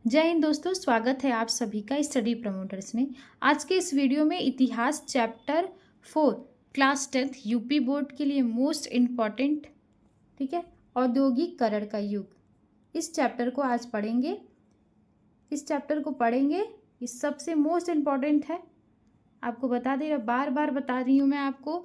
जय हिंद दोस्तों, स्वागत है आप सभी का स्टडी प्रमोटर्स में। आज के इस वीडियो में इतिहास chapter 4 class 10th UP board के लिए मोस्ट इम्पॉर्टेंट, ठीक है, औद्योगिकरण का युग, इस चैप्टर को आज पढ़ेंगे। इस चैप्टर को पढ़ेंगे, ये सबसे मोस्ट इम्पॉर्टेंट है। आपको बता दे रहा, बार बार बता रही हूँ मैं आपको।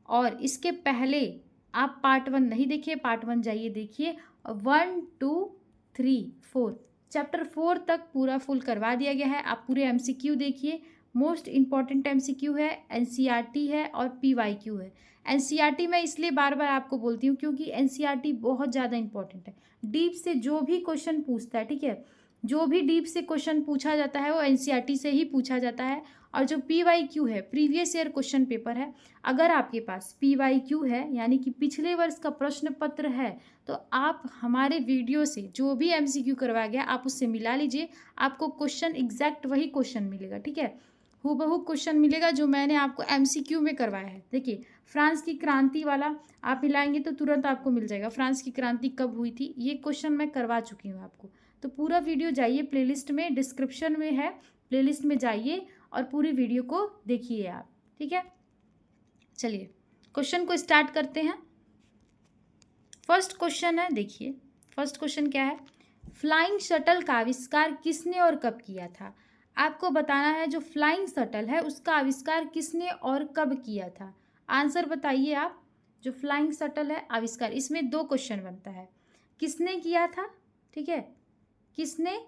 और इसके पहले आप पार्ट 1 नहीं देखिए, पार्ट 1 जाइए देखिए। 1 2 3 4 चैप्टर 4 तक पूरा फुल करवा दिया गया है। आप पूरे एमसीक्यू देखिए। मोस्ट इम्पॉर्टेंट एमसीक्यू है, एनसीईआरटी है और पीवाईक्यू है। एनसीईआरटी मैं इसलिए बार बार आपको बोलती हूँ क्योंकि एनसीईआरटी बहुत ज़्यादा इंपॉर्टेंट है। डीप से जो भी क्वेश्चन पूछता है, ठीक है, जो भी डीप से क्वेश्चन पूछा जाता है वो एनसीईआरटी से ही पूछा जाता है। और जो पीवाईक्यू है, प्रीवियस ईयर क्वेश्चन पेपर है, अगर आपके पास पीवाईक्यू है यानी कि पिछले वर्ष का प्रश्न पत्र है, तो आप हमारे वीडियो से जो भी एमसीक्यू करवाया गया आप उससे मिला लीजिए। आपको क्वेश्चन एग्जैक्ट वही क्वेश्चन मिलेगा, ठीक है, हूबहू क्वेश्चन मिलेगा जो मैंने आपको एमसीक्यू में करवाया है। देखिए, फ्रांस की क्रांति वाला आप मिलाएंगे तो तुरंत आपको मिल जाएगा। फ्रांस की क्रांति कब हुई थी, ये क्वेश्चन मैं करवा चुकी हूँ आपको। तो पूरा वीडियो जाइए, प्लेलिस्ट में, डिस्क्रिप्शन में है, प्लेलिस्ट में जाइए और पूरी वीडियो को देखिए आप, ठीक है। चलिए क्वेश्चन को स्टार्ट करते हैं। फर्स्ट क्वेश्चन है, देखिए फर्स्ट क्वेश्चन क्या है। फ्लाइंग शटल का आविष्कार किसने और कब किया था। आपको बताना है जो फ्लाइंग शटल है उसका आविष्कार किसने और कब किया था। आंसर बताइए आप। जो फ्लाइंग शटल है आविष्कार, इसमें 2 क्वेश्चन बनता है। किसने किया था, ठीक है, किसने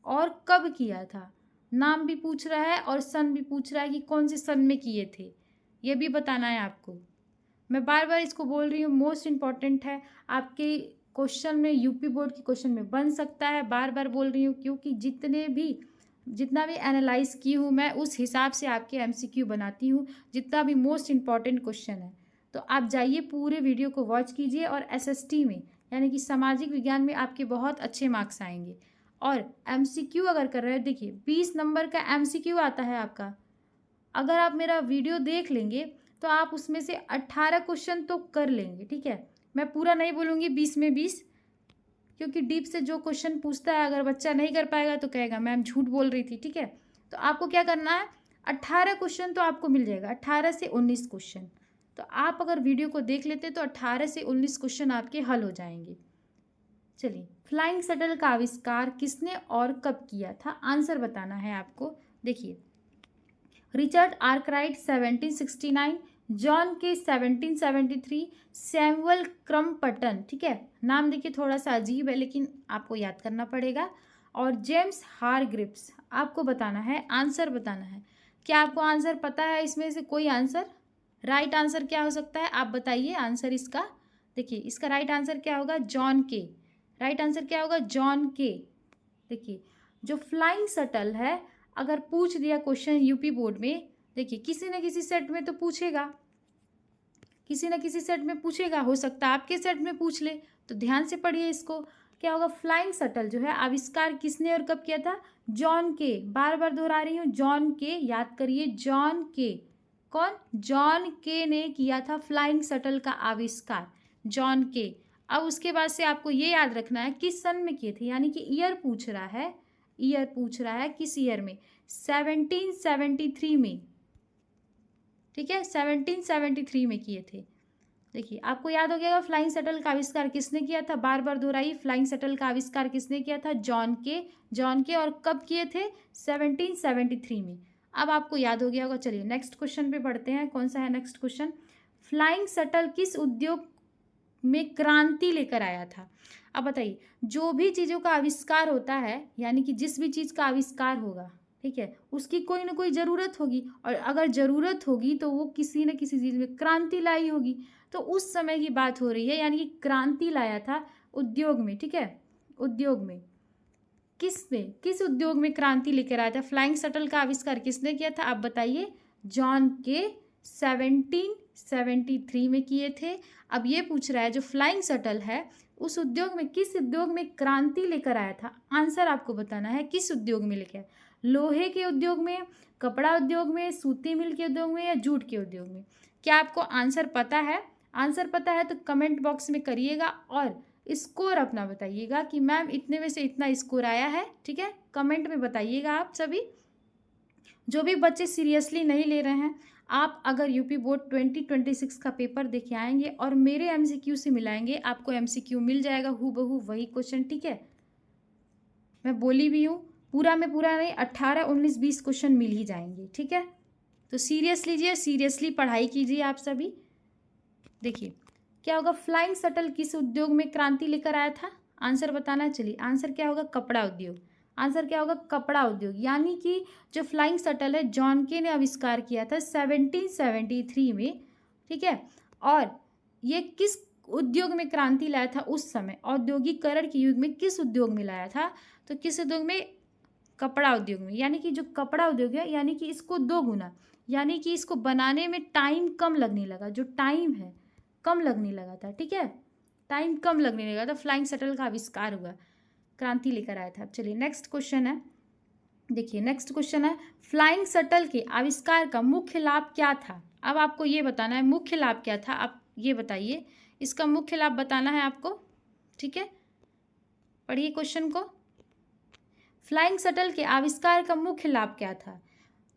और कब किया था। नाम भी पूछ रहा है और सन भी पूछ रहा है कि कौन से सन में किए थे, ये भी बताना है आपको। मैं बार बार इसको बोल रही हूँ, मोस्ट इम्पॉर्टेंट है। आपके क्वेश्चन में, यूपी बोर्ड के क्वेश्चन में बन सकता है। बार बार बोल रही हूँ क्योंकि जितना भी एनालाइज की हूँ मैं, उस हिसाब से आपके एमसीक्यू बनाती हूँ, जितना भी मोस्ट इम्पॉर्टेंट क्वेश्चन है। तो आप जाइए, पूरे वीडियो को वॉच कीजिए और एसएसटी में यानी कि सामाजिक विज्ञान में आपके बहुत अच्छे मार्क्स आएंगे। और एमसीक्यू अगर कर रहे हैं, देखिए 20 नंबर का एमसीक्यू आता है आपका। अगर आप मेरा वीडियो देख लेंगे तो आप उसमें से 18 क्वेश्चन तो कर लेंगे, ठीक है। मैं पूरा नहीं बोलूँगी 20 में 20, क्योंकि डीप से जो क्वेश्चन पूछता है अगर बच्चा नहीं कर पाएगा तो कहेगा मैम झूठ बोल रही थी, ठीक है। तो आपको क्या करना है, 18 क्वेश्चन तो आपको मिल जाएगा, 18 से 19 क्वेश्चन। तो आप अगर वीडियो को देख लेते तो 18 से 19 क्वेश्चन आपके हल हो जाएंगे। चलिए, फ्लाइंग शटल का आविष्कार किसने और कब किया था, आंसर बताना है आपको। देखिए, रिचर्ड आर्कराइट 1769, जॉन के 1773, सैमुअल क्रम्पटन, ठीक है, नाम देखिए थोड़ा सा अजीब है लेकिन आपको याद करना पड़ेगा, और जेम्स हारग्रिप्स। आपको बताना है, आंसर बताना है। क्या आपको आंसर पता है इसमें से कोई आंसर? राइट आंसर क्या हो सकता है, आप बताइए आंसर इसका। देखिए, इसका राइट आंसर क्या होगा, जॉन के। राइट आंसर क्या होगा, जॉन के। देखिए, जो फ्लाइंग शटल है, अगर पूछ दिया क्वेश्चन यूपी बोर्ड में, देखिए किसी न किसी सेट में तो पूछेगा, किसी न किसी सेट में पूछेगा, हो सकता है आपके सेट में पूछ ले। तो ध्यान से पढ़िए इसको। क्या होगा, फ्लाइंग शटल जो है आविष्कार किसने और कब किया था, जॉन के। बार बार दोहरा रही हूँ, जॉन के, याद करिए, जॉन के। कौन, जॉन के ने किया था फ्लाइंग शटल का आविष्कार, जॉन के। अब उसके बाद से आपको ये याद रखना है किस सन में किए थे, यानी कि ईयर पूछ रहा है, ईयर पूछ रहा है किस ईयर में, 1773 में, ठीक है, 1773 में किए थे। देखिए, आपको याद हो गया फ्लाइंग शटल का आविष्कार किसने किया था, बार बार दोहराइए, फ्लाइंग शटल का आविष्कार किसने किया था, जॉन के। जॉन के, और कब किए थे, 1773 में। अब आपको याद हो गया होगा। चलिए नेक्स्ट क्वेश्चन पे बढ़ते हैं। कौन सा है नेक्स्ट क्वेश्चन, फ्लाइंग शटल किस उद्योग में क्रांति लेकर आया था। अब बताइए, जो भी चीज़ों का आविष्कार होता है, यानी कि जिस भी चीज़ का आविष्कार होगा, ठीक है, उसकी कोई ना कोई ज़रूरत होगी, और अगर ज़रूरत होगी तो वो किसी न किसी चीज़ में क्रांति लाई होगी। तो उस समय की बात हो रही है, यानी कि क्रांति लाया था उद्योग में, ठीक है, उद्योग में। किस उद्योग में क्रांति लेकर आया था, फ्लाइंग शटल का आविष्कार किसने किया था, आप बताइए। जॉन के 1773 में किए थे। अब ये पूछ रहा है जो फ्लाइंग शटल है उस उद्योग में, किस उद्योग में क्रांति लेकर आया था, आंसर आपको बताना है, किस उद्योग में लेकर आया, लोहे के उद्योग में, कपड़ा उद्योग में, सूती मिल के उद्योग में, या जूट के उद्योग में। क्या आपको आंसर पता है? आंसर पता है तो कमेंट बॉक्स में करिएगा, और स्कोर अपना बताइएगा कि मैम इतने में से इतना स्कोर आया है, ठीक है। कमेंट में बताइएगा आप सभी। जो भी बच्चे सीरियसली नहीं ले रहे हैं, आप अगर यूपी बोर्ड 2026 का पेपर देखे आएंगे और मेरे एमसीक्यू से मिलाएंगे, आपको एमसीक्यू मिल जाएगा हूबहू वही क्वेश्चन, ठीक है। मैं बोली भी हूँ, पूरा में पूरा नहीं, 18, 19, 20 क्वेश्चन मिल ही जाएंगे, ठीक है। तो सीरियस लीजिए, सीरियसली पढ़ाई कीजिए आप सभी। देखिए क्या होगा, फ्लाइंग शटल किस उद्योग में क्रांति लेकर आया था? आंसर बताना है। चलिए आंसर क्या होगा, कपड़ा उद्योग। आंसर क्या होगा, कपड़ा उद्योग। यानी कि जो फ्लाइंग शटल है जॉन के ने आविष्कार किया था 1773 में, ठीक है। और ये किस उद्योग में क्रांति लाया था उस समय, औद्योगिकरण के युग में किस उद्योग में लाया था? तो किस उद्योग में, कपड़ा उद्योग में। यानी कि जो कपड़ा उद्योग है, यानी कि इसको 2 गुना, यानी कि इसको बनाने में टाइम कम लगने लगा, जो टाइम है कम लगने लगा था, ठीक है। टाइम कम लगने लगा था, फ्लाइंग शटल का आविष्कार हुआ, क्रांति लेकर आया था। चलिए नेक्स्ट क्वेश्चन है, देखिए नेक्स्ट क्वेश्चन है, फ्लाइंग शटल के आविष्कार का मुख्य लाभ क्या था? अब आपको ये बताना है मुख्य लाभ क्या था, आप ये बताइए, इसका मुख्य लाभ बताना है आपको, ठीक है। पढ़िए क्वेश्चन को, फ्लाइंग शटल के आविष्कार का मुख्य लाभ क्या था?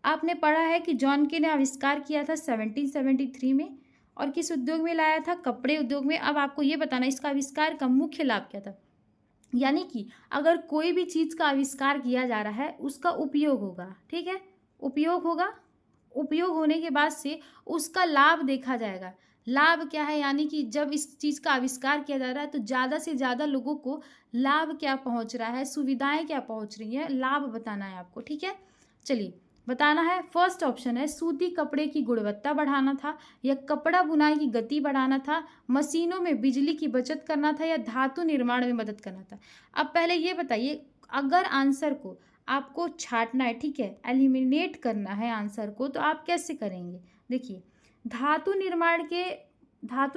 आपने पढ़ा है कि जॉन के ने आविष्कार किया था 1773 में, और किस उद्योग में लाया था, कपड़े उद्योग में। अब आपको ये बताना इसका आविष्कार का मुख्य लाभ क्या था। यानी कि अगर कोई भी चीज़ का आविष्कार किया जा रहा है, उसका उपयोग होगा, ठीक है, उपयोग होगा, उपयोग होने के बाद से उसका लाभ देखा जाएगा। लाभ क्या है, यानी कि जब इस चीज़ का आविष्कार किया जा रहा है तो ज़्यादा से ज़्यादा लोगों को लाभ क्या पहुंच रहा है, सुविधाएं क्या पहुंच रही हैं, लाभ बताना है आपको, ठीक है। चलिए बताना है। फर्स्ट ऑप्शन है सूती कपड़े की गुणवत्ता बढ़ाना था, या कपड़ा बुनाई की गति बढ़ाना था, मशीनों में बिजली की बचत करना था, या धातु निर्माण में मदद करना था। अब पहले ये बताइए, अगर आंसर को आपको छांटना है, ठीक है, एलिमिनेट करना है आंसर को, तो आप कैसे करेंगे? देखिए धातु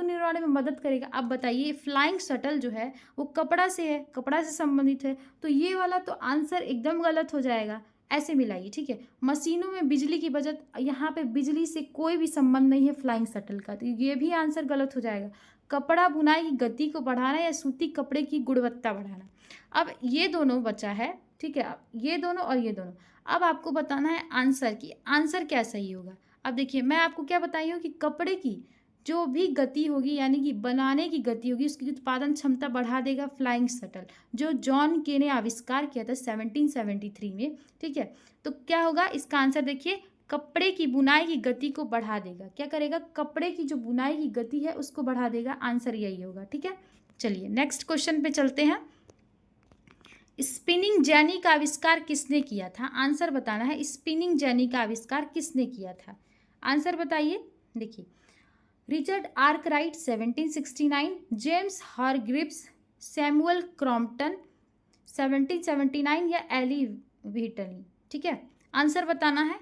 निर्माण में मदद करेगा। अब बताइए फ्लाइंग शटल जो है वो कपड़ा से है, कपड़ा से संबंधित है, तो ये वाला तो आंसर एकदम गलत हो जाएगा। ऐसे मिलाइए, ठीक है। मशीनों में बिजली की बचत, यहाँ पे बिजली से कोई भी संबंध नहीं है फ्लाइंग शटल का, तो ये भी आंसर गलत हो जाएगा। कपड़ा बुनाई की गति को बढ़ाना या सूती कपड़े की गुणवत्ता बढ़ाना। अब ये दोनों बचा है, ठीक है, ये दोनों और ये दोनों। अब आपको बताना है आंसर की, आंसर क्या सही होगा। अब देखिए मैं आपको क्या बताई हूँ कि कपड़े की जो भी गति होगी, यानी कि बनाने की गति होगी, उसकी उत्पादन क्षमता बढ़ा देगा फ्लाइंग शटल, जो जॉन के ने आविष्कार किया था 1773 में, ठीक है। तो क्या होगा इसका आंसर, देखिए कपड़े की बुनाई की गति को बढ़ा देगा। क्या करेगा, कपड़े की जो बुनाई की गति है उसको बढ़ा देगा, आंसर यही होगा, ठीक है। चलिए नेक्स्ट क्वेश्चन पे चलते हैं। स्पिनिंग जेनी का आविष्कार किसने किया था? आंसर बताना है, स्पिनिंग जेनी का आविष्कार किसने किया था, आंसर बताइए। देखिए Richard Arkwright 1769, James Hargreaves, Samuel Crompton 1779, या एली व्हीटनी, ठीक है। आंसर बताना है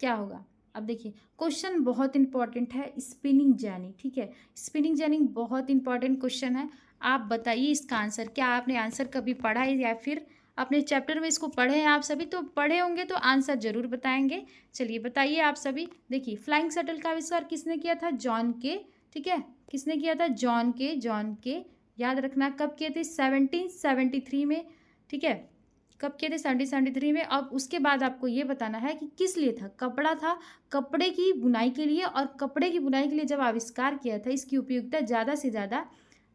क्या होगा। अब देखिए क्वेश्चन बहुत इंपॉर्टेंट है, स्पिनिंग जेनी, ठीक है, स्पिनिंग जेनी बहुत इंपॉर्टेंट क्वेश्चन है। आप बताइए इसका आंसर। क्या आपने आंसर कभी पढ़ा है, या फिर अपने चैप्टर में इसको पढ़े हैं? आप सभी तो पढ़े होंगे, तो आंसर जरूर बताएंगे। चलिए बताइए आप सभी। देखिए फ्लाइंग शटल का आविष्कार किसने किया था? जॉन के, ठीक है, किसने किया था? जॉन के, याद रखना कब किए थे? 1773 में, ठीक है, कब किए थे? 1773 में। अब उसके बाद आपको ये बताना है कि किस लिए था। कपड़ा था, कपड़े की बुनाई के लिए, और कपड़े की बुनाई के लिए जब आविष्कार किया था, इसकी उपयोगिता ज़्यादा से ज़्यादा,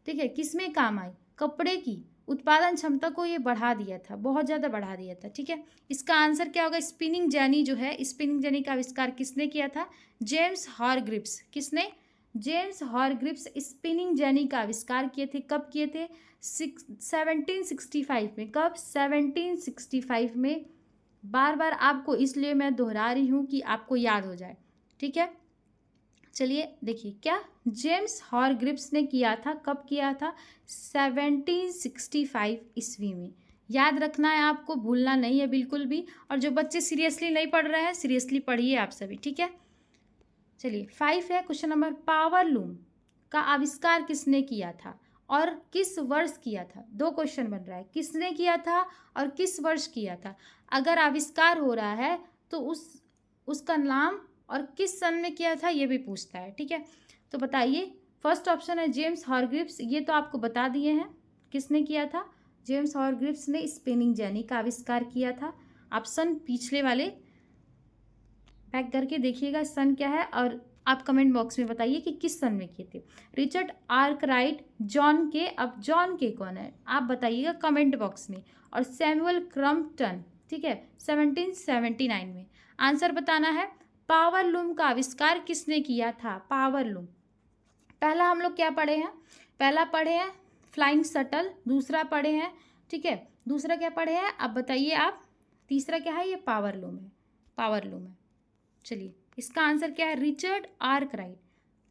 ठीक है, किस में काम आई? कपड़े की उत्पादन क्षमता को ये बढ़ा दिया था, बहुत ज़्यादा बढ़ा दिया था, ठीक है। इसका आंसर क्या होगा? स्पिनिंग जेनी जो है, स्पिनिंग जेनी का आविष्कार किसने किया था? James Hargreaves. किसने? जेम्स हारग्रीव्स स्पिनिंग जेनी का आविष्कार किए थे। कब किए थे? 1765 में। कब? 1765 में। बार बार आपको इसलिए मैं दोहरा रही हूँ कि आपको याद हो जाए, ठीक है। चलिए देखिए क्या जेम्स हारग्रीव्स ने किया था, कब किया था? 1765 ईस्वी में। याद रखना है आपको, भूलना नहीं है बिल्कुल भी। और जो बच्चे सीरियसली नहीं पढ़ रहे हैं, सीरियसली पढ़िए आप सभी, ठीक है। चलिए 5 है क्वेश्चन नंबर, पावर लूम का आविष्कार किसने किया था और किस वर्ष किया था? 2 क्वेश्चन बन रहा है, किसने किया था और किस वर्ष किया था। अगर आविष्कार हो रहा है तो उसका नाम और किस सन में किया था ये भी पूछता है, ठीक है। तो बताइए फर्स्ट ऑप्शन है जेम्स हॉरग्रीव्स, ये तो आपको बता दिए हैं किसने किया था। जेम्स हॉरग्रीव्स ने स्पिनिंग जेनी का आविष्कार किया था। आप सन पिछले वाले पैक करके देखिएगा सन क्या है, और आप कमेंट बॉक्स में बताइए कि किस सन में किए थे। रिचर्ड आर्कराइट, जॉन के, अब जॉन के कौन है आप बताइएगा कमेंट बॉक्स में, और सैमुअल क्रम्पटन, ठीक है, 1779 में। आंसर बताना है। पावर लूम का आविष्कार किसने किया था? Power loom. पहला हम लोग क्या पढ़े हैं? पहला पढ़े हैं फ्लाइंग शटल, दूसरा पढ़े हैं, ठीक है, दूसरा क्या पढ़े हैं अब बताइए आप, तीसरा क्या है? ये पावर लूम है, पावर लूम है। चलिए इसका आंसर क्या है? Richard Arkwright.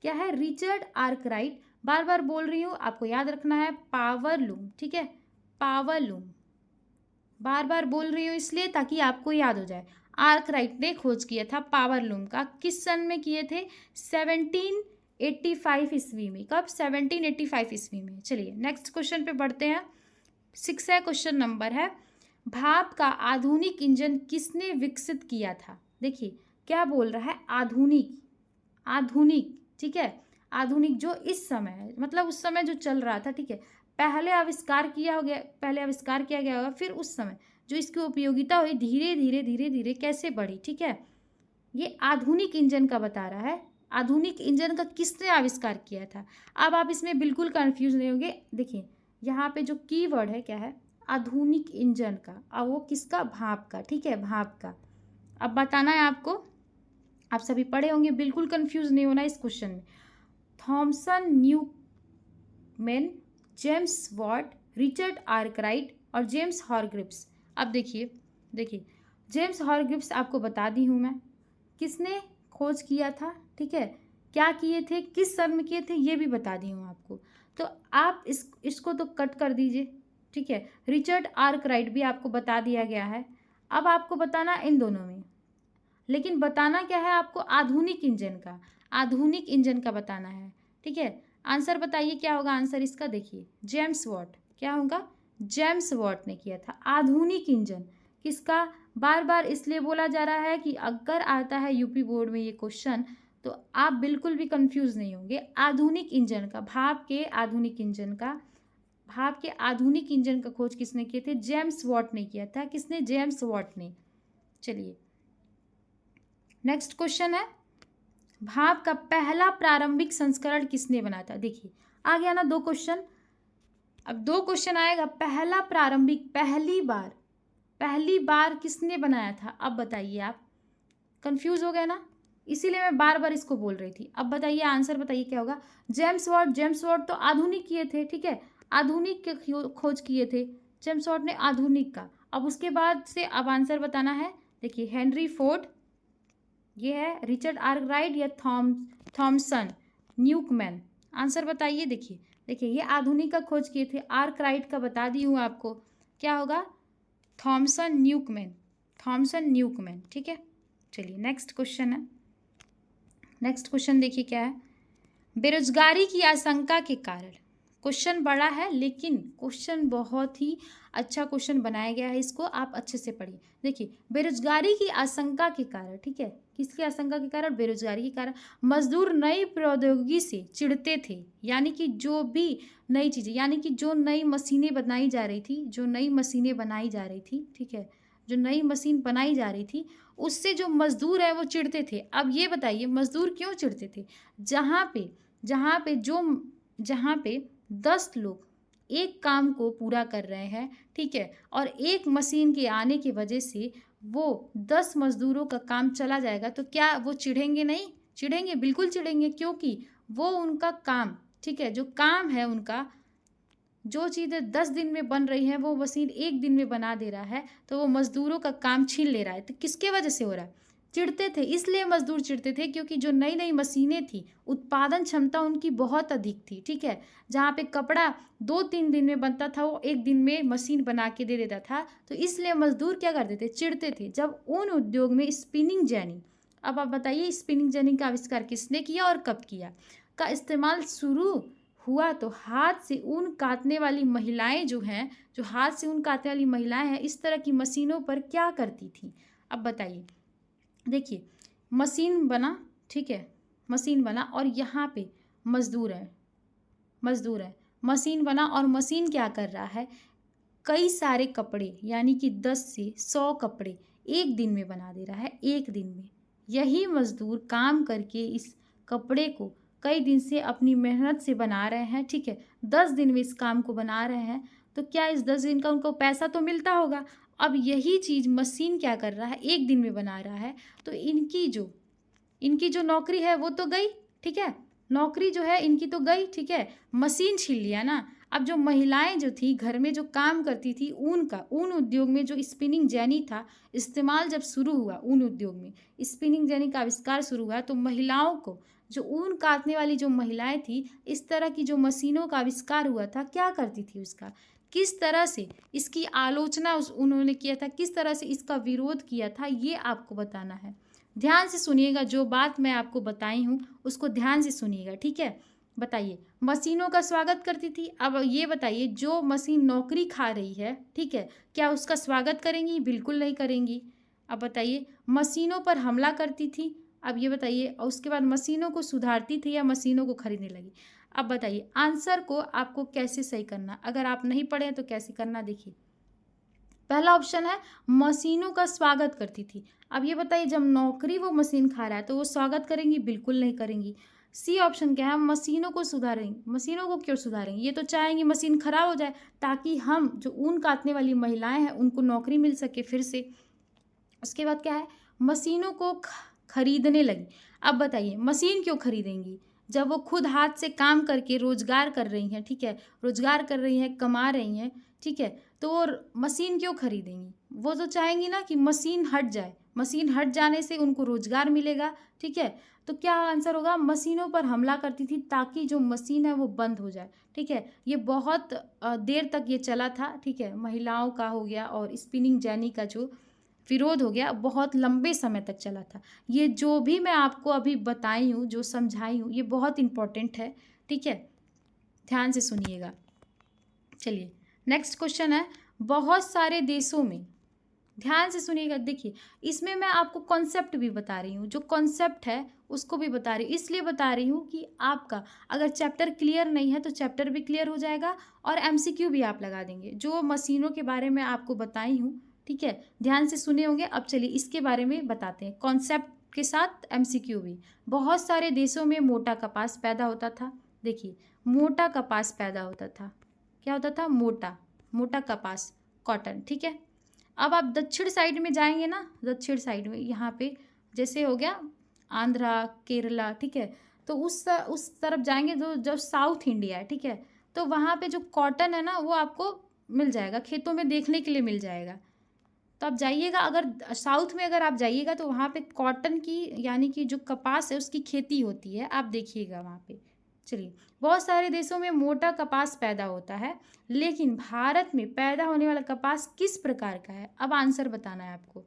क्या है? Richard Arkwright. बार बार बोल रही हूँ, आपको याद रखना है, पावर लूम, ठीक है, पावर लूम। बार बार बोल रही हूँ इसलिए ताकि आपको याद हो जाए। आर्कराइट ने खोज किया था पावर लूम का। किस सन में किए थे? 1785 ईस्वी में। कब? 1785 ईस्वी में। चलिए नेक्स्ट क्वेश्चन पे बढ़ते हैं। 6 क्वेश्चन नंबर है, भाप का आधुनिक इंजन किसने विकसित किया था? देखिए क्या बोल रहा है, आधुनिक, आधुनिक, ठीक है, आधुनिक जो इस समय है, मतलब उस समय जो चल रहा था, ठीक है, पहले आविष्कार किया हो गया, पहले आविष्कार किया गया होगा, फिर उस समय जो इसकी उपयोगिता हुई धीरे धीरे धीरे धीरे कैसे बढ़ी, ठीक है, ये आधुनिक इंजन का बता रहा है। आधुनिक इंजन का किसने आविष्कार किया था? अब आप इसमें बिल्कुल कंफ्यूज नहीं होंगे। देखिए यहाँ पे जो कीवर्ड है क्या है? आधुनिक इंजन का। अब वो किसका? भाप का, ठीक है, भाप का। अब बताना है आपको, आप सभी पढ़े होंगे, बिल्कुल कंफ्यूज नहीं होना इस क्वेश्चन में। Thomson Newman, James Watt, Richard Arkwright और जेम्स हॉरग्रीव्स। अब देखिए, देखिए जेम्स हॉरग्रीव्स आपको बता दी हूँ मैं, किसने खोज किया था, ठीक है, क्या किए थे, किस सन में किए थे, ये भी बता दी हूँ आपको। तो आप इसको तो कट कर दीजिए, ठीक है। रिचर्ड आर्कराइट भी आपको बता दिया गया है। अब आपको बताना इन दोनों में, लेकिन बताना क्या है आपको? आधुनिक इंजन का, आधुनिक इंजन का बताना है, ठीक है। आंसर बताइए क्या होगा आंसर इसका? देखिए जेम्स वॉट, क्या होगा? जेम्स वॉट ने किया था आधुनिक इंजन। किसका? बार बार इसलिए बोला जा रहा है कि अगर आता है यूपी बोर्ड में ये क्वेश्चन तो आप बिल्कुल भी कंफ्यूज नहीं होंगे। आधुनिक इंजन का, भाप के आधुनिक इंजन का, भाप के आधुनिक इंजन का खोज किसने किए थे? जेम्स वॉट ने किया था। किसने? जेम्स वॉट ने। चलिए नेक्स्ट क्वेश्चन है, भाप का पहला प्रारंभिक संस्करण किसने बनाया था? देखिए आ गया ना 2 क्वेश्चन। अब 2 क्वेश्चन आएगा। पहला प्रारंभिक, पहली बार किसने बनाया था? अब बताइए आप, कंफ्यूज हो गए ना, इसीलिए मैं बार बार इसको बोल रही थी। अब बताइए आंसर बताइए क्या होगा? James Watt. जेम्स वॉट तो आधुनिक किए थे, ठीक है, आधुनिक के खोज किए थे जेम्स वॉट ने, आधुनिक का। अब उसके बाद से अब आंसर बताना है। देखिए हेनरी फोर्ड, ये है, रिचर्ड आर्कराइट या थॉमसन न्यूकमैन। आंसर बताइए। देखिए देखिए ये आधुनिक का खोज किए थे, आर्कराइट का बता दी हूँ आपको, क्या होगा? थॉमसन न्यूकमैन, थॉमसन न्यूकमैन, ठीक है। चलिए नेक्स्ट क्वेश्चन है। नेक्स्ट क्वेश्चन देखिए क्या है, बेरोजगारी की आशंका के कारण। क्वेश्चन बड़ा है लेकिन क्वेश्चन बहुत ही अच्छा क्वेश्चन बनाया गया है, इसको आप अच्छे से पढ़िए। देखिए बेरोजगारी की आशंका के कारण, ठीक है, किसकी आशंका के कारण? बेरोजगारी के कारण मजदूर नई प्रौद्योगिकी से चिढ़ते थे, यानी कि जो भी नई चीज़ें, यानी कि जो नई मशीनें बनाई जा रही थी, जो नई मशीनें बनाई जा रही थी, ठीक है, जो नई मशीन बनाई जा रही थी उससे जो मजदूर है वो चिढ़ते थे। अब ये बताइए मजदूर क्यों चिढ़ते थे? जहाँ पे 10 लोग एक काम को पूरा कर रहे हैं, ठीक है, और एक मशीन के आने की वजह से वो 10 मजदूरों का काम चला जाएगा, तो क्या वो चिढ़ेंगे? नहीं चिढ़ेंगे, बिल्कुल चिढ़ेंगे, क्योंकि वो उनका काम, ठीक है, जो काम है उनका, जो चीज़ें 10 दिन में बन रही हैं वो मशीन 1 दिन में बना दे रहा है, तो वो मजदूरों का काम छीन ले रहा है। तो किसके वजह से हो रहा है? चिढ़ते थे, इसलिए मजदूर चिढ़ते थे क्योंकि जो नई नई मशीनें थी, उत्पादन क्षमता उनकी बहुत अधिक थी, ठीक है। जहाँ पे कपड़ा 2-3 दिन में बनता था वो 1 दिन में मशीन बना के दे देता था, तो इसलिए मजदूर क्या करते थे? चिढ़ते थे। जब उन उद्योग में स्पिनिंग जेनी, अब आप बताइए स्पिनिंग जेनी का आविष्कार किसने किया और कब किया, का इस्तेमाल शुरू हुआ, तो हाथ से ऊन काटने वाली महिलाएं जो हैं, जो हाथ से ऊन काटने वाली महिलाएं हैं, इस तरह की मशीनों पर क्या करती थी? अब बताइए। देखिए मशीन बना, ठीक है, मशीन बना और यहाँ पे मजदूर हैं, मजदूर है, मशीन बना और मशीन क्या कर रहा है, कई सारे कपड़े यानी कि 10 से 100 कपड़े एक दिन में बना दे रहा है, एक दिन में। यही मजदूर काम करके इस कपड़े को कई दिन से अपनी मेहनत से बना रहे हैं, ठीक है, 10 दिन में इस काम को बना रहे हैं, तो क्या इस 10 दिन का उनको पैसा तो मिलता होगा। अब यही चीज़ मशीन क्या कर रहा है, एक दिन में बना रहा है, तो इनकी जो नौकरी है वो तो गई, ठीक है, नौकरी जो है इनकी तो गई, ठीक है, मशीन छीन लिया ना। अब जो महिलाएं जो थी घर में जो काम करती थी, ऊन उद्योग में जो स्पिनिंग जेनी था इस्तेमाल जब शुरू हुआ, ऊन उद्योग में स्पिनिंग जेनी का आविष्कार शुरू हुआ, तो महिलाओं को, जो ऊन काटने वाली जो महिलाएं थी, इस तरह की जो मशीनों का आविष्कार हुआ था, क्या करती थी उसका, किस तरह से इसकी आलोचना उन्होंने किया था, किस तरह से इसका विरोध किया था, ये आपको बताना है। ध्यान से सुनिएगा, जो बात मैं आपको बताई हूँ उसको ध्यान से सुनिएगा, ठीक है। बताइए, मशीनों का स्वागत करती थी। अब ये बताइए, जो मशीन नौकरी खा रही है, ठीक है, क्या उसका स्वागत करेंगी? बिल्कुल नहीं करेंगी। अब बताइए, मशीनों पर हमला करती थी। अब ये बताइए, और उसके बाद मशीनों को सुधारती थी या मशीनों को खरीदने लगी? अब बताइए, आंसर को आपको कैसे सही करना, अगर आप नहीं पढ़े हैं तो कैसे करना, देखिए। पहला ऑप्शन है मशीनों का स्वागत करती थी। अब ये बताइए, जब नौकरी वो मशीन खा रहा है तो वो स्वागत करेंगी? बिल्कुल नहीं करेंगी। सी ऑप्शन क्या है, मशीनों को सुधारेंगी। मशीनों को क्यों सुधारेंगी, ये तो चाहेंगी मशीन खराब हो जाए ताकि हम जो ऊन काटने वाली महिलाएं हैं उनको नौकरी मिल सके फिर से। उसके बाद क्या है, मशीनों को खरीदने लगी। अब बताइए, मशीन क्यों खरीदेंगी जब वो खुद हाथ से काम करके रोजगार कर रही हैं, ठीक है, रोजगार कर रही हैं, कमा रही हैं, ठीक है, तो वो मशीन क्यों खरीदेंगी? वो तो चाहेंगी ना कि मशीन हट जाए, मशीन हट जाने से उनको रोजगार मिलेगा, ठीक है। तो क्या आंसर होगा, मशीनों पर हमला करती थी ताकि जो मशीन है वो बंद हो जाए, ठीक है। ये बहुत देर तक ये चला था, ठीक है, महिलाओं का हो गया और स्पिनिंग जेनी का जो विरोध हो गया, बहुत लंबे समय तक चला था। ये जो भी मैं आपको अभी बताई हूँ, जो समझाई हूँ, ये बहुत इम्पोर्टेंट है, ठीक है, ध्यान से सुनिएगा। चलिए, नेक्स्ट क्वेश्चन है, बहुत सारे देशों में, ध्यान से सुनिएगा। देखिए, इसमें मैं आपको कॉन्सेप्ट भी बता रही हूँ, जो कॉन्सेप्ट है उसको भी बता रही हूँ, इसलिए बता रही हूँ कि आपका अगर चैप्टर क्लियर नहीं है तो चैप्टर भी क्लियर हो जाएगा और एमसीक्यू भी आप लगा देंगे, जो मशीनों के बारे में आपको बताई हूँ, ठीक है, ध्यान से सुने होंगे। अब चलिए इसके बारे में बताते हैं, कॉन्सेप्ट के साथ एमसीक्यू भी। बहुत सारे देशों में मोटा कपास पैदा होता था। देखिए, मोटा कपास पैदा होता था, क्या होता था, मोटा कपास, कॉटन, ठीक है। अब आप दक्षिण साइड में जाएंगे ना, दक्षिण साइड में यहाँ पे जैसे हो गया आंध्रा, केरला, ठीक है, तो उस तरफ जाएंगे जो साउथ इंडिया है, ठीक है, तो वहाँ पे जो कॉटन है ना वो आपको मिल जाएगा, खेतों में देखने के लिए मिल जाएगा। तो आप जाइएगा, अगर साउथ में अगर आप जाइएगा तो वहाँ पे कॉटन की यानी कि जो कपास है उसकी खेती होती है, आप देखिएगा वहाँ पे। चलिए, बहुत सारे देशों में मोटा कपास पैदा होता है, लेकिन भारत में पैदा होने वाला कपास किस प्रकार का है? अब आंसर बताना है आपको।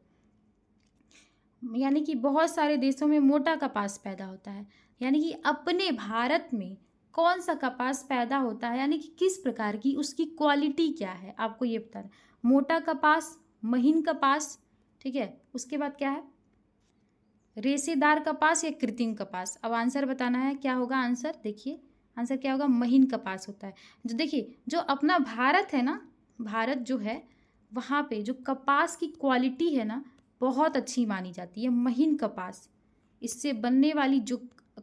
यानी कि बहुत सारे देशों में मोटा कपास पैदा होता है, यानी कि अपने भारत में कौन सा कपास पैदा होता है, यानी कि किस प्रकार की, उसकी क्वालिटी क्या है, आपको ये बताना। मोटा कपास, महीन कपास, ठीक है, उसके बाद क्या है, रेशेदार कपास या कृत्रिम कपास। अब आंसर बताना है, क्या होगा आंसर, देखिए आंसर क्या होगा, महीन कपास होता है। जो देखिए, जो अपना भारत है ना, भारत जो है वहाँ पे जो कपास की क्वालिटी है ना बहुत अच्छी मानी जाती है, महीन कपास, इससे बनने वाली जो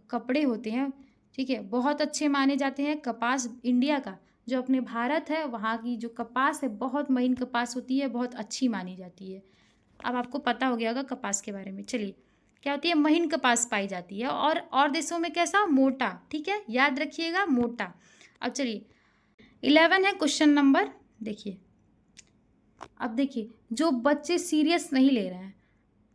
कपड़े होते हैं, ठीक है, बहुत अच्छे माने जाते हैं। कपास इंडिया का जो अपने भारत है वहाँ की जो कपास है बहुत महीन कपास होती है, बहुत अच्छी मानी जाती है। अब आपको पता हो गया होगा कपास के बारे में। चलिए, क्या होती है, महीन कपास पाई जाती है, और देशों में कैसा, मोटा, ठीक है, याद रखिएगा, मोटा। अब चलिए 11 है क्वेश्चन नंबर, देखिए। अब देखिए, जो बच्चे सीरियस नहीं ले रहे हैं,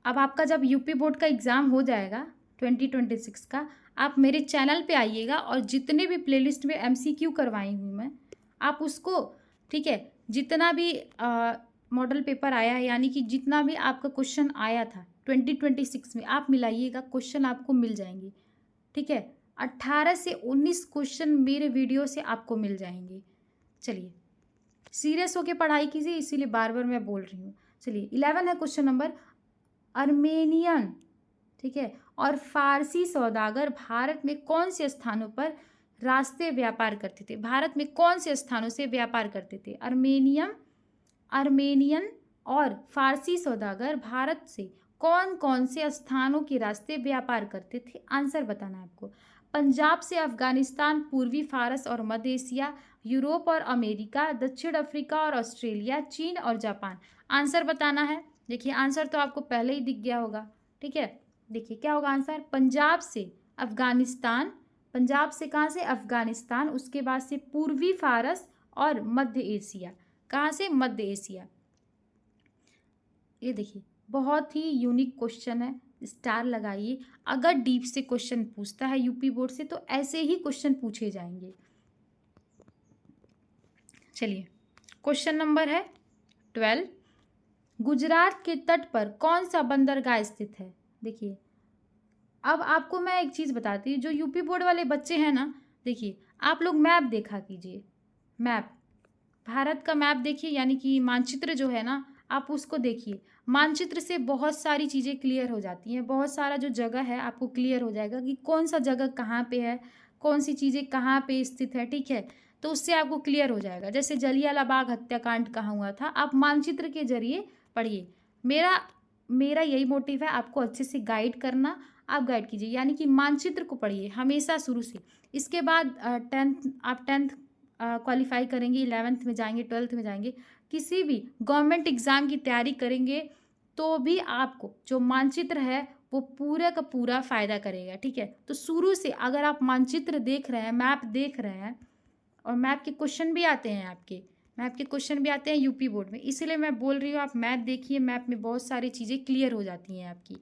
अब आपका जब यूपी बोर्ड का एग्ज़ाम हो जाएगा 2026 का, आप मेरे चैनल पे आइएगा और जितने भी प्लेलिस्ट में एमसीक्यू करवाई हूँ मैं, आप उसको, ठीक है, जितना भी मॉडल पेपर आया है, यानी कि जितना भी आपका क्वेश्चन आया था 2026 में, आप मिलाइएगा, क्वेश्चन आपको मिल जाएंगे, ठीक है। 18 से 19 क्वेश्चन मेरे वीडियो से आपको मिल जाएंगे। चलिए, सीरियस होके पढ़ाई कीजिए, इसीलिए बार बार मैं बोल रही हूँ। चलिए, 11 है क्वेश्चन नंबर, अर्मेनियन, ठीक है, और फारसी सौदागर भारत में कौन से स्थानों पर रास्ते व्यापार करते थे? भारत में कौन से स्थानों से व्यापार करते थे? आर्मेनियन और फारसी सौदागर भारत से कौन कौन से स्थानों के रास्ते व्यापार करते थे? आंसर बताना है आपको। पंजाब से अफगानिस्तान, पूर्वी फारस और मध्य एशिया, यूरोप और अमेरिका, दक्षिण अफ्रीका और ऑस्ट्रेलिया, चीन और जापान। आंसर बताना है। देखिए आंसर तो आपको पहले ही दिख गया होगा, ठीक है। देखिए क्या होगा आंसर, पंजाब से अफगानिस्तान, पंजाब से कहाँ से? अफगानिस्तान, उसके बाद से पूर्वी फारस और मध्य एशिया। कहाँ से? मध्य एशिया। ये देखिए बहुत ही यूनिक क्वेश्चन है, स्टार लगाइए। अगर डीप से क्वेश्चन पूछता है यूपी बोर्ड से तो ऐसे ही क्वेश्चन पूछे जाएंगे। चलिए क्वेश्चन नंबर है 12। गुजरात के तट पर कौन सा बंदरगाह स्थित है? देखिए अब आपको मैं एक चीज़ बताती हूँ, जो यूपी बोर्ड वाले बच्चे हैं ना, देखिए आप लोग मैप देखा कीजिए। मैप, भारत का मैप देखिए, यानी कि मानचित्र जो है ना, आप उसको देखिए। मानचित्र से बहुत सारी चीज़ें क्लियर हो जाती हैं, बहुत सारा जो जगह है आपको क्लियर हो जाएगा कि कौन सा जगह कहाँ पे है, कौन सी चीज़ें कहाँ पे स्थित है, ठीक है। तो उससे आपको क्लियर हो जाएगा। जैसे जलियांवाला बाग हत्याकांड कहाँ हुआ था, आप मानचित्र के जरिए पढ़िए। मेरा यही मोटिव है, आपको अच्छे से गाइड करना। आप गाइड कीजिए, यानी कि मानचित्र को पढ़िए हमेशा शुरू से। इसके बाद आप टेंथ क्वालिफाई करेंगे, 11th में जाएंगे, 12th में जाएंगे, किसी भी गवर्नमेंट एग्ज़ाम की तैयारी करेंगे तो भी आपको जो मानचित्र है वो पूरा का पूरा फ़ायदा करेगा, ठीक है। तो शुरू से अगर आप मानचित्र देख रहे हैं, मैप देख रहे हैं, और मैप के क्वेश्चन भी आते हैं आपके, मैप के क्वेश्चन भी आते हैं यूपी बोर्ड में, इसीलिए मैं बोल रही हूँ आप मैप देखिए। मैप में बहुत सारी चीज़ें क्लियर हो जाती हैं आपकी।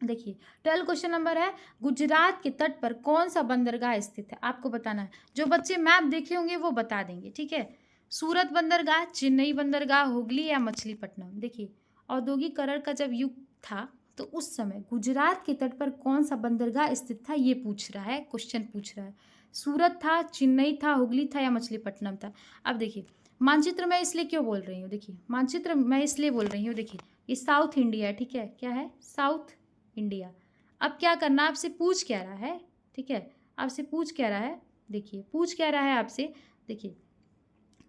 देखिए 12 क्वेश्चन नंबर है, गुजरात के तट पर कौन सा बंदरगाह स्थित है? आपको बताना है। जो बच्चे मैप देखे होंगे वो बता देंगे, ठीक है। सूरत बंदरगाह, चेन्नई बंदरगाह, हुगली या मछलीपट्टनम। देखिए औद्योगिकरण का जब युग था तो उस समय गुजरात के तट पर कौन सा बंदरगाह स्थित था, ये पूछ रहा है, क्वेश्चन पूछ रहा है। सूरत था, चेन्नई था, हुगली था या मछलीपट्टनम था। अब देखिए मानचित्र मैं इसलिए क्यों बोल रही हूँ, देखिए मानचित्र मैं इसलिए बोल रही हूँ, देखिए ये साउथ इंडिया है, ठीक है। क्या है? South India. अब क्या करना, आपसे पूछ क्या रहा है, ठीक है, आपसे पूछ क्या रहा है, देखिए पूछ क्या रहा है आपसे। देखिए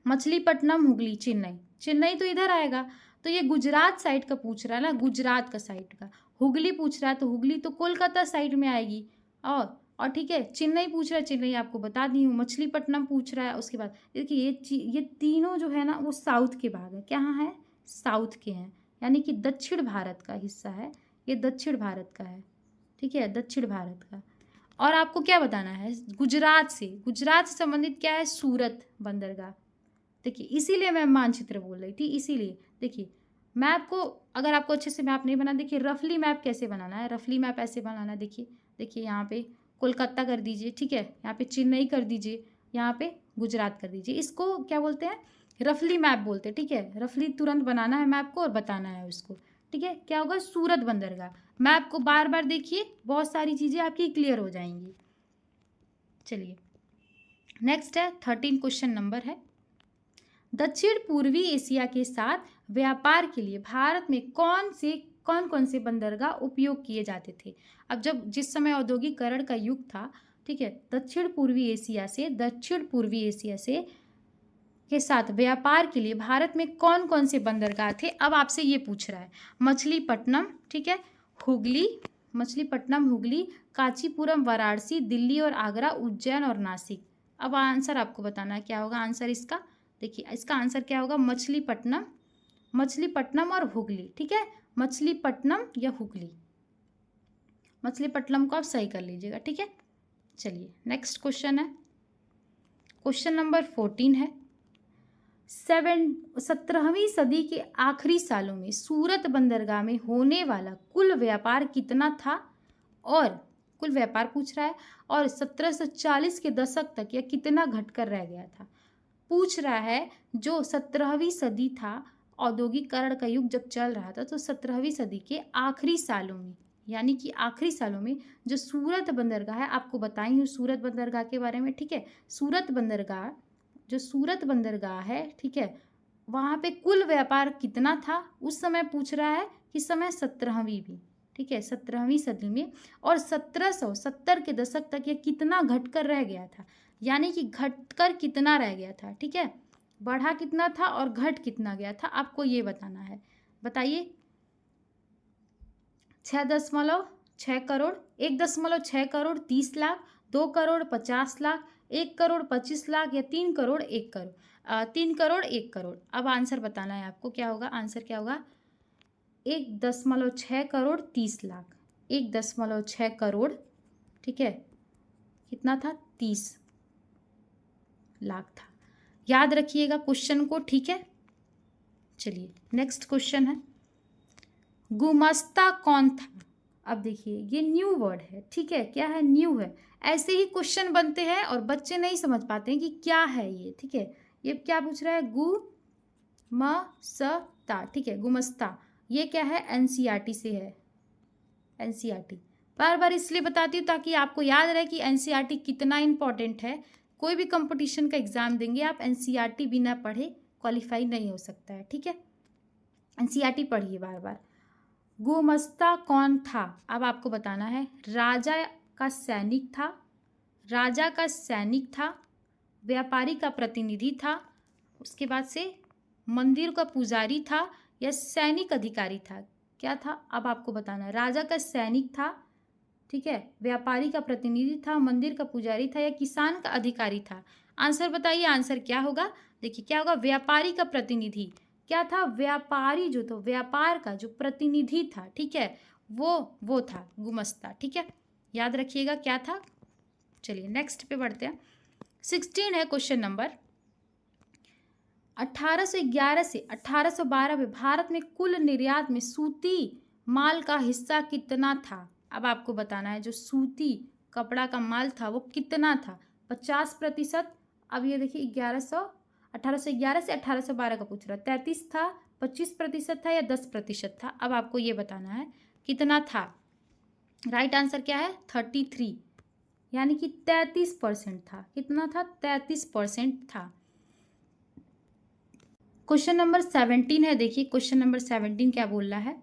मछलीपट्टनम, हुगली, चेन्नई। चेन्नई तो इधर आएगा, तो ये गुजरात साइड का पूछ रहा है ना, गुजरात का साइड का। हुगली पूछ रहा है तो हुगली तो कोलकाता साइड में आएगी। और ठीक है, चेन्नई पूछ रहा है, चेन्नई आपको बता दी हूँ। मछलीपट्टनम पूछ रहा है, उसके बाद देखिए ये तीनों जो है ना वो साउथ के भाग है। क्या है? साउथ के हैं, यानी कि दक्षिण भारत का हिस्सा है। ये दक्षिण भारत का है, ठीक है, दक्षिण भारत का। और आपको क्या बताना है, गुजरात से संबंधित क्या है? सूरत बंदरगाह। देखिए इसीलिए मैं मानचित्र बोल रही थी, इसीलिए। देखिए मैप को, अगर आपको अच्छे से मैप नहीं बना, देखिए रफली मैप कैसे बनाना है, रफली मैप ऐसे बनाना है। देखिए यहाँ पे कोलकाता कर दीजिए, ठीक है, यहाँ पे चेन्नई कर दीजिए, यहाँ पे गुजरात कर दीजिए। इसको क्या बोलते हैं? रफली मैप बोलते हैं, ठीक है। रफली तुरंत बनाना है मैप को और बताना है उसको, ठीक है। क्या होगा? सूरत बंदरगाह। मैप को बार बार देखिए, बहुत सारी चीज़ें आपकी क्लियर हो जाएंगी। चलिए नेक्स्ट है 13 क्वेश्चन नंबर है, दक्षिण पूर्वी एशिया के साथ व्यापार के लिए भारत में कौन कौन से बंदरगाह उपयोग किए जाते थे? अब जिस समय औद्योगिकरण का युग था, ठीक है, दक्षिण पूर्वी एशिया से के साथ व्यापार के लिए भारत में कौन कौन से बंदरगाह थे? अब आपसे ये पूछ रहा है। मछलीपट्टनम, ठीक है, मछलीपट्टनम, हुगली, कांचीपुरम, वाराणसी, दिल्ली और आगरा, उज्जैन और नासिक। अब आंसर आपको बताना है, क्या होगा आंसर इसका। देखिए इसका आंसर क्या होगा, मछलीपट्टनम और हुगली, ठीक है, मछलीपट्टनम या हुगली। मछलीपट्टनम को आप सही कर लीजिएगा, ठीक है। चलिए नेक्स्ट क्वेश्चन है, क्वेश्चन नंबर 14 है, 17वीं सदी के आखिरी सालों में सूरत बंदरगाह में होने वाला कुल व्यापार कितना था? और कुल व्यापार पूछ रहा है, और 1740 के दशक तक यह कितना घटकर रह गया था? पूछ रहा है जो 17वीं सदी था, औद्योगिकरण का युग जब चल रहा था, तो 17वीं सदी के आखिरी सालों में, यानी कि आखिरी सालों में जो सूरत बंदरगाह है, आपको बताई हूँ सूरत बंदरगाह के बारे में, ठीक है। सूरत बंदरगाह है, ठीक है, वहाँ पे कुल व्यापार कितना था उस समय पूछ रहा है, किस समय? 17वीं भी, ठीक है, 17वीं सदी में। और 1770 के दशक तक ये कितना घटकर रह गया था, यानी कि घटकर कितना रह गया था, ठीक है, बढ़ा कितना था और घट कितना गया था, आपको ये बताना है। बताइए। 6.6 करोड़, 1.6 करोड़ 30 लाख, 2 करोड़ 50 लाख, 1 करोड़ 25 लाख, या 3 करोड़ 1 करोड़, 3 करोड़ 1 करोड़। अब आंसर बताना है आपको, क्या होगा आंसर, क्या होगा, 1.6 करोड़ 30 लाख, 1.6 करोड़, ठीक है, कितना था, 30 लाख था। याद रखिएगा क्वेश्चन को, ठीक है। चलिए नेक्स्ट क्वेश्चन है, गुमस्ता कौन था। अब देखिए ये न्यू वर्ड है, ठीक है, क्या है, न्यू है। ऐसे ही क्वेश्चन बनते हैं और बच्चे नहीं समझ पाते हैं कि क्या है ये, ठीक है। ये क्या पूछ रहा है, गुमस्ता, ठीक है, गुमस्ता, ये क्या है, एनसीईआरटी से है, एनसीईआरटी। बार बार इसलिए बताती हूँ ताकि आपको याद रहे कि एनसीईआरटी कितना इंपॉर्टेंट है। कोई भी कंपटीशन का एग्जाम देंगे आप, एनसीईआरटी बिना पढ़े क्वालिफाई नहीं हो सकता है, ठीक है। एनसीईआरटी पढ़िए बार बार। गुमस्ता कौन था, अब आपको बताना है। राजा का सैनिक था, राजा का सैनिक था, व्यापारी का प्रतिनिधि था, उसके बाद से मंदिर का पुजारी था, या सैनिक अधिकारी था, क्या था, अब आपको बताना है। राजा का सैनिक था, ठीक है, व्यापारी का प्रतिनिधि था, मंदिर का पुजारी था, या किसान का अधिकारी था। आंसर बताइए, आंसर क्या होगा। देखिए क्या होगा, व्यापारी का प्रतिनिधि। क्या था, व्यापारी जो था, व्यापार का जो प्रतिनिधि था, ठीक है, वो था गुमस्ता, ठीक है, याद रखिएगा क्या था। चलिए नेक्स्ट पे बढ़ते हैं। 16 है क्वेश्चन नंबर। 1811 से 1812 में भारत में कुल निर्यात में सूती माल का हिस्सा कितना था। अब आपको बताना है जो सूती कपड़ा का माल था वो कितना था, 50%। अब ये देखिए 1811 से 1812 का पूछ रहा है, 33 था, 25% था, या 10% था। अब आपको ये बताना है कितना था। राइट आंसर क्या है, 33, यानी कि 33% था। कितना था, 33% था। क्वेश्चन नंबर 17 है, देखिए क्वेश्चन नंबर 17 क्या बोल रहा है।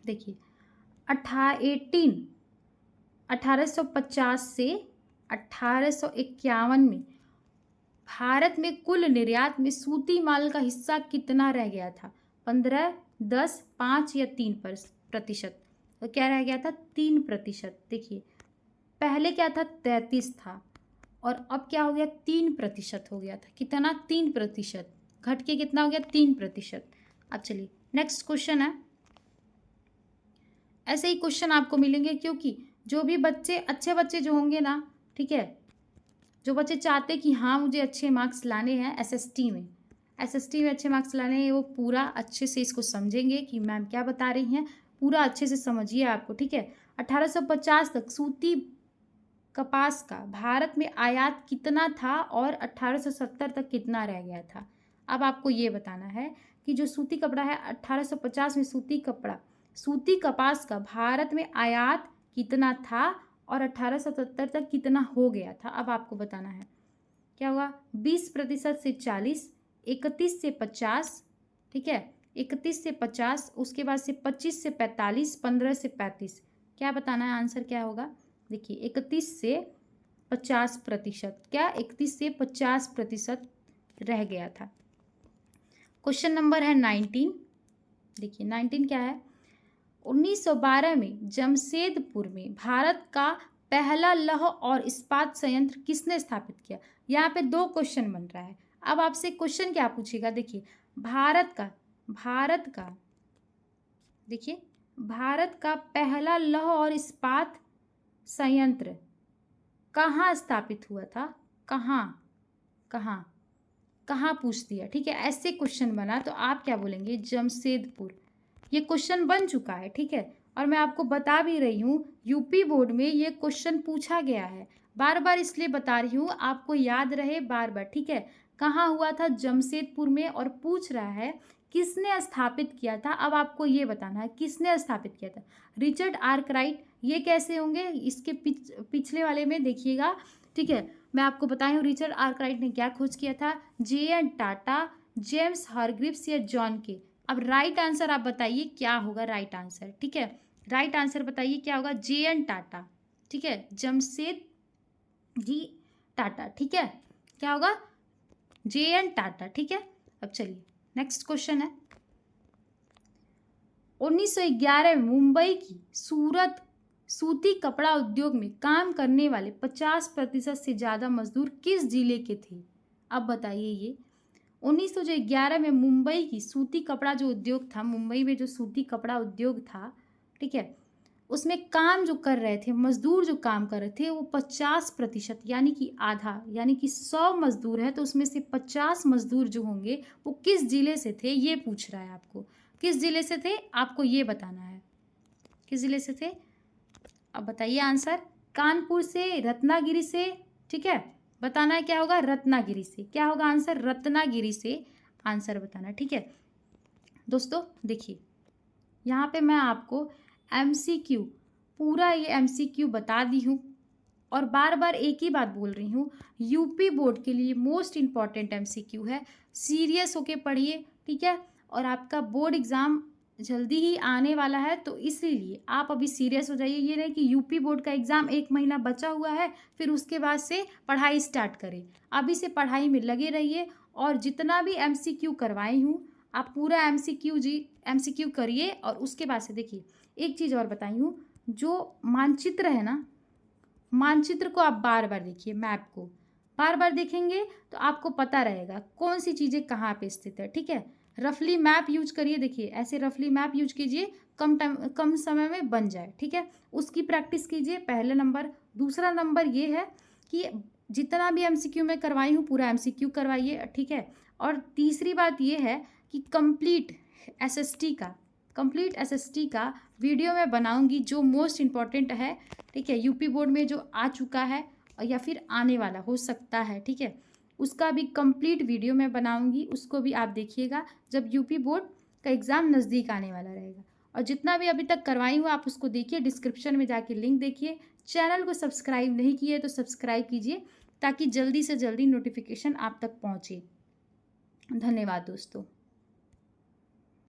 देखिए 1850 से 1851 में भारत में कुल निर्यात में सूती माल का हिस्सा कितना रह गया था, 15, 10, 5 या 3%। तो क्या रह गया था, 3%। देखिए पहले क्या था, 33 था, और अब क्या हो गया, 3% हो गया था। कितना, 3%, घट के कितना हो गया, 3%। अब चलिए नेक्स्ट क्वेश्चन है। ऐसे ही क्वेश्चन आपको मिलेंगे, क्योंकि जो भी बच्चे, अच्छे बच्चे जो होंगे ना, ठीक है, जो बच्चे चाहते कि हाँ मुझे अच्छे मार्क्स लाने हैं एसएसटी में अच्छे मार्क्स लाने हैं, वो पूरा अच्छे से इसको समझेंगे कि मैम क्या बता रही हैं, पूरा अच्छे से समझिए आपको, ठीक है। 1850 तक सूती कपास का भारत में आयात कितना था, और 1870 तक कितना रह गया था। अब आपको ये बताना है कि जो सूती कपड़ा है, 1850 में सूती कपास का भारत में आयात कितना था, और 1870 तक कितना हो गया था। अब आपको बताना है क्या होगा, 20% से 40, 31 से 50, ठीक है, 31 से 50, उसके बाद से 25 से 45, 15 से 35। क्या बताना है, आंसर क्या होगा। देखिए 31 से 50%, क्या 31 से 50% रह गया था। क्वेश्चन नंबर है 19। देखिए 19 क्या है, 1912 में जमशेदपुर में भारत का पहला लौह और इस्पात संयंत्र किसने स्थापित किया। यहाँ पे 2 क्वेश्चन बन रहा है। अब आपसे क्वेश्चन क्या पूछेगा, देखिए भारत का पहला लौह और इस्पात संयंत्र कहाँ स्थापित हुआ था, कहाँ पूछ दिया, ठीक है। ऐसे क्वेश्चन बना तो आप क्या बोलेंगे, जमशेदपुर। ये क्वेश्चन बन चुका है, ठीक है, और मैं आपको बता भी रही हूँ यूपी बोर्ड में ये क्वेश्चन पूछा गया है। बार बार इसलिए बता रही हूँ आपको याद रहे बार बार, ठीक है। कहाँ हुआ था, जमशेदपुर में, और पूछ रहा है किसने स्थापित किया था। अब आपको ये बताना है किसने स्थापित किया था। Richard Arkwright. ये कैसे होंगे, इसके पिछले वाले में देखिएगा, ठीक है। मैं आपको बताई हूँ रिचर्ड आर्कराइट ने क्या खोज किया था, जे.एन. टाटा, जेम्स हारग्रीव्स या जॉन के। अब राइट आंसर आप बताइए क्या होगा राइट आंसर, ठीक है। राइट आंसर बताइए क्या होगा, JN टाटा, ठीक है, जमशेद जी टाटा, ठीक है, क्या होगा, JN टाटा, ठीक है। अब चलिए नेक्स्ट क्वेश्चन है, 1911 में मुंबई की सूरत सूती कपड़ा उद्योग में काम करने वाले 50% से ज़्यादा मजदूर किस जिले के थे। अब बताइए ये 1911 में मुंबई की सूती कपड़ा जो उद्योग था, मुंबई में जो सूती कपड़ा उद्योग था, ठीक है, उसमें काम जो कर रहे थे, मजदूर जो काम कर रहे थे वो 50% यानी कि आधा, यानी कि 100 मजदूर है तो उसमें से 50 मजदूर जो होंगे वो किस जिले से थे, ये पूछ रहा है आपको। किस जिले से थे आपको ये बताना है, किस जिले से थे। अब बताइए आंसर, कानपुर से, रत्नागिरी से, ठीक है, बताना है क्या होगा, रत्नागिरी से। क्या होगा आंसर, रत्नागिरी से आंसर बताना, ठीक है। दोस्तों देखिए यहाँ पे मैं आपको MCQ, पूरा ये MCQ बता दी हूँ और बार बार एक ही बात बोल रही हूँ, यूपी बोर्ड के लिए मोस्ट इम्पॉर्टेंट MCQ है, सीरियस होके पढ़िए, ठीक है। और आपका बोर्ड एग्ज़ाम जल्दी ही आने वाला है तो इसीलिए आप अभी सीरियस हो जाइए। ये नहीं कि यूपी बोर्ड का एग्ज़ाम 1 महीना बचा हुआ है फिर उसके बाद से पढ़ाई स्टार्ट करें, अभी से पढ़ाई में लगे रहिए और जितना भी MCQ करवाई हूँ आप पूरा MCQ करिए। और उसके बाद से देखिए एक चीज़ और बताई हूँ, जो मानचित्र है ना, मानचित्र को आप बार बार देखिए, मैप को बार बार देखेंगे तो आपको पता रहेगा कौन सी चीज़ें कहाँ पे स्थित है, ठीक है। रफली मैप यूज करिए, देखिए ऐसे रफली मैप यूज कीजिए, कम समय में बन जाए, ठीक है। उसकी प्रैक्टिस कीजिए, पहले नंबर। दूसरा नंबर ये है कि जितना भी MCQ में करवाई हूँ पूरा MCQ करवाइए, ठीक है। और तीसरी बात ये है कि कंप्लीट SST का वीडियो मैं बनाऊंगी जो मोस्ट इम्पॉर्टेंट है, ठीक है, यूपी बोर्ड में जो आ चुका है या फिर आने वाला हो सकता है, ठीक है, उसका भी कंप्लीट वीडियो मैं बनाऊंगी, उसको भी आप देखिएगा जब यूपी बोर्ड का एग्ज़ाम नज़दीक आने वाला रहेगा। और जितना भी अभी तक करवाई हूँ आप उसको देखिए, डिस्क्रिप्शन में जाके लिंक देखिए। चैनल को सब्सक्राइब नहीं किए तो सब्सक्राइब कीजिए ताकि जल्दी से जल्दी नोटिफिकेशन आप तक पहुँचे। धन्यवाद दोस्तों।